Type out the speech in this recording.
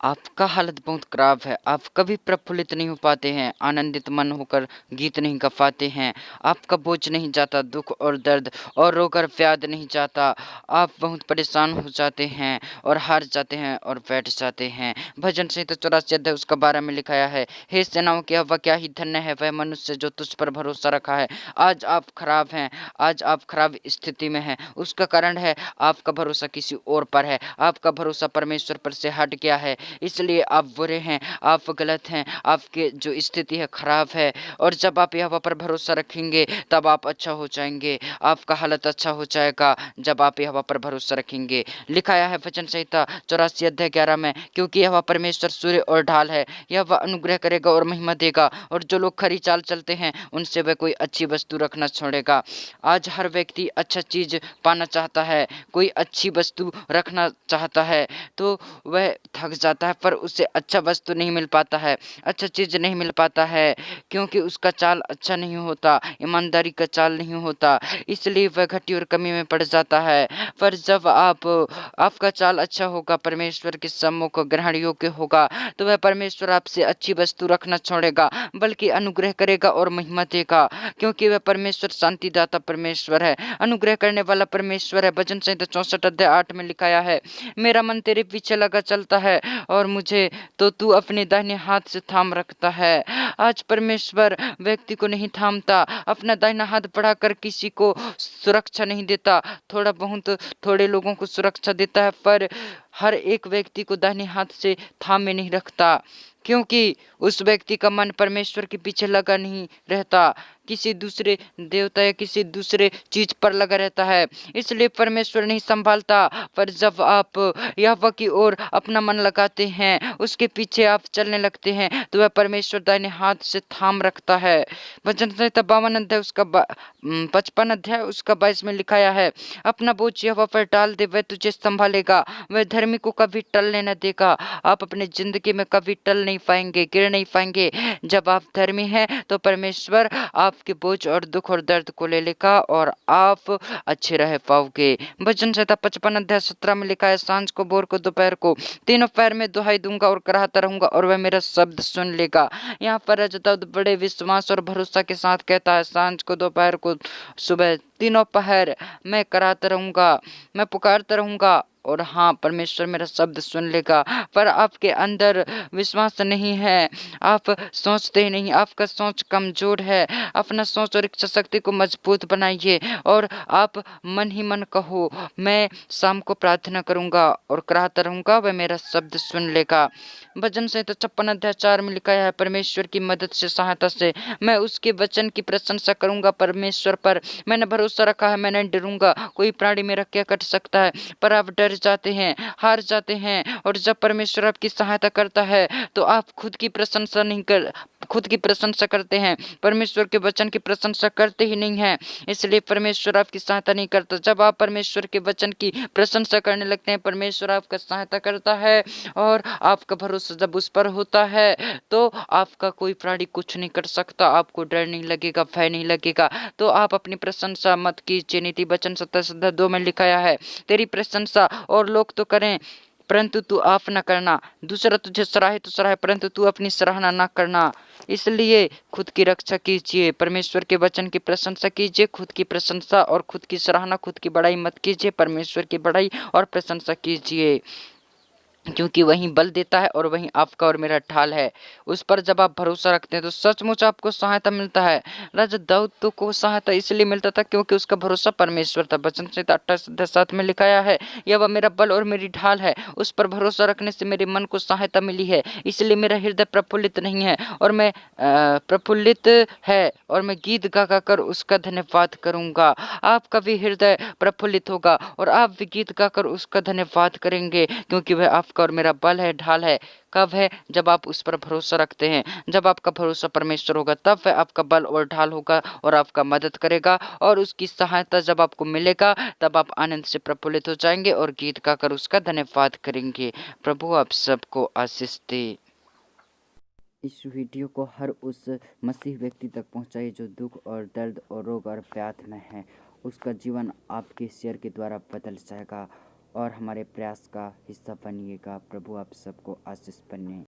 आपका हालत बहुत खराब है, आप कभी प्रफुल्लित नहीं हो पाते हैं, आनंदित मन होकर गीत नहीं गा पाते हैं, आपका बोझ नहीं जाता, दुख और दर्द और रोग और व्याध नहीं जाता, आप बहुत परेशान हो जाते हैं और हार जाते हैं और बैठ जाते हैं। भजन संहिता 84 अध्याय उसका 12 में लिखाया है, हे सेनाओं की यहोवा क्या ही धन्य है वह मनुष्य जो तुझ पर भरोसा रखा है। आज आप खराब हैं, आज आप खराब स्थिति में हैं, उसका कारण है आपका भरोसा किसी और पर है, आपका भरोसा परमेश्वर पर से हट गया है, इसलिए आप बुरे हैं, आप गलत हैं, आपके जो स्थिति है खराब है। और जब आप यहोवा पर भरोसा रखेंगे तब आप अच्छा हो जाएंगे, आपका हालत अच्छा हो जाएगा जब आप यहोवा पर भरोसा रखेंगे। लिखाया है भजन संहिता 84 अध्याय 11 में, क्योंकि यहोवा परमेश्वर सूर्य और ढाल है, यहोवा अनुग्रह करेगा और महिमा देगा, और जो लोग खरी चाल चलते हैं उनसे वह कोई अच्छी वस्तु रखना छोड़ेगा। आज हर व्यक्ति अच्छा चीज पाना चाहता है, कोई अच्छी वस्तु रखना चाहता है तो वह थक जाता है, पर उसे अच्छा वस्तु नहीं मिल पाता है, अच्छा चीज नहीं मिल पाता है, क्योंकि उसका चाल अच्छा नहीं होता, ईमानदारी का चाल नहीं होता, इसलिए वह घटी और कमी में पड़ जाता है। पर जब आपका चाल अच्छा होगा, परमेश्वर के सम्मुख ग्रहण योग्य होगा, तो वह परमेश्वर आपसे अच्छी वस्तु रखना छोड़ेगा, बल्कि अनुग्रह करेगा और महिमा देगा, क्योंकि वह परमेश्वर शांतिदाता परमेश्वर है, अनुग्रह करने वाला परमेश्वर है। भजन संहिता 64 अध्याय 8 में लिखाया है, मेरा मन तेरे पीछे लगा चलता है और मुझे तो तू अपने दाहिने हाथ से थाम रखता है। आज परमेश्वर व्यक्ति को नहीं थामता, अपना दाहिना हाथ बढ़ाकर किसी को सुरक्षा नहीं देता, थोड़ा बहुत थोड़े लोगों को सुरक्षा देता है, पर हर एक व्यक्ति को दाहिने हाथ से थामे नहीं रखता, क्योंकि उस व्यक्ति का मन परमेश्वर के पीछे लगा नहीं रहता, किसी दूसरे देवता या किसी दूसरे चीज पर लगा रहता है, इसलिए परमेश्वर नहीं संभालता। पर जब आप यहोवा की ओर अपना मन लगाते हैं, उसके पीछे आप चलने लगते हैं, तो वह परमेश्वर दाहिने हाथ से थाम रखता है। भजन संहिता 52 अध्याय उसका 55 अध्याय उसका 22 में लिखाया है, अपना बोझ यहोवा पर डाल दे, वह तुझे संभालेगा, वह धर्मी को कभी टलने न देगा। आप अपनी जिंदगी में कभी टल नहीं पाएंगे, गिर नहीं पाएंगे। जब आप धर्मी हैं तो परमेश्वर आपके बोझ और दुख और दर्द को ले लेगा और आप अच्छे रह पाओगे। भजन संहिता 55 अध्याय 17 में लिखा है, सांझ को, भोर को, दोपहर को, तीनों पैर में दुहाई दूंगा और कराहता रहूंगा और वह मेरा शब्द सुन लेगा। यहाँ पर राजा दाऊद बड़े विश्वास और भरोसा के साथ कहता है, सांझ को, दोपहर को, सुबह, तीनों पहर मैं कराहता रहूंगा, मैं पुकारता रहूंगा और हाँ, परमेश्वर मेरा शब्द सुन लेगा। पर आपके अंदर विश्वास नहीं है, आप सोचते ही नहीं, आपका सोच कमजोर है। अपना सोच और इच्छा शक्ति को मजबूत बनाइए और आप मन ही मन कहो, मैं शाम को प्रार्थना करूंगा और कराहता रहूंगा, वह मेरा शब्द सुन लेगा। भजन संहिता 56 अध्याय 4 में लिखा है, परमेश्वर की मदद से, सहायता से मैं उसके वचन की प्रशंसा करूंगा। परमेश्वर पर मैंने भरोसा रखा है, मैं नहीं डरूंगा। कोई प्राणी मेरा क्या कर सकता है? पर आप डर जाते हैं, हार जाते हैं, और जब परमेश्वर आपकी सहायता करता है तो आप खुद की प्रशंसा करते हैं, परमेश्वर के वचन की प्रशंसा करते ही नहीं हैं, इसलिए परमेश्वर आपकी सहायता नहीं करता। जब आप परमेश्वर के वचन की प्रशंसा करने लगते हैं, परमेश्वर आपका सहायता करता है, और आपका भरोसा जब उस पर होता है तो आपका कोई प्राणी कुछ नहीं कर सकता, आपको डर नहीं लगेगा, भय नहीं लगेगा। तो आप अपनी प्रशंसा मत कीजिए। नीति वचन 27:2 में लिखाया है, तेरी प्रशंसा और लोग तो करें परंतु तू आप न करना, दूसरा तुझे सराहे तो सराहे परंतु तू अपनी सराहना न करना। इसलिए खुद की रक्षा कीजिए, परमेश्वर के वचन की प्रशंसा कीजिए, खुद की प्रशंसा और खुद की सराहना, खुद की बड़ाई मत कीजिए, परमेश्वर की बड़ाई और प्रशंसा कीजिए, क्योंकि वही बल देता है और वही आपका और मेरा ढाल है। उस पर जब आप भरोसा रखते हैं तो सचमुच आपको सहायता मिलता है। राजा दाऊद को सहायता इसलिए मिलता था क्योंकि उसका भरोसा परमेश्वर था। वचन संहिता 28:7 में लिखाया है, यह वह मेरा बल और मेरी ढाल है, उस पर भरोसा रखने से मेरे मन को सहायता मिली है, इसलिए मेरा हृदय प्रफुल्लित नहीं है और मैं प्रफुल्लित है और मैं गीत गा गा कर उसका धन्यवाद करूंगा। आपका भी हृदय प्रफुल्लित होगा और आप भी गीत गाकर उसका धन्यवाद करेंगे, क्योंकि वह आपका और मेरा बल है, ढाल है। कब है? जब आप उस पर भरोसा रखते हैं। जब आपका भरोसा परमेश्वर होगा तब वह आपका बल और ढाल होगा और आपका मदद करेगा, और उसकी सहायता जब आपको मिलेगा तब आप आनंद से प्रफुल्लित हो जाएंगे और गीत गाकर उसका धन्यवाद करेंगे। प्रभु आप सबको आशीष दे। इस वीडियो को हर उस मसीह व्यक्ति तक पहुंचाइए जो दुख और दर्द और रोग और व्याध में है। उसका जीवन आपके शेयर के द्वारा बदल जाएगा और हमारे प्रयास का हिस्सा बनिएगा। प्रभु आप सबको आशीष बने।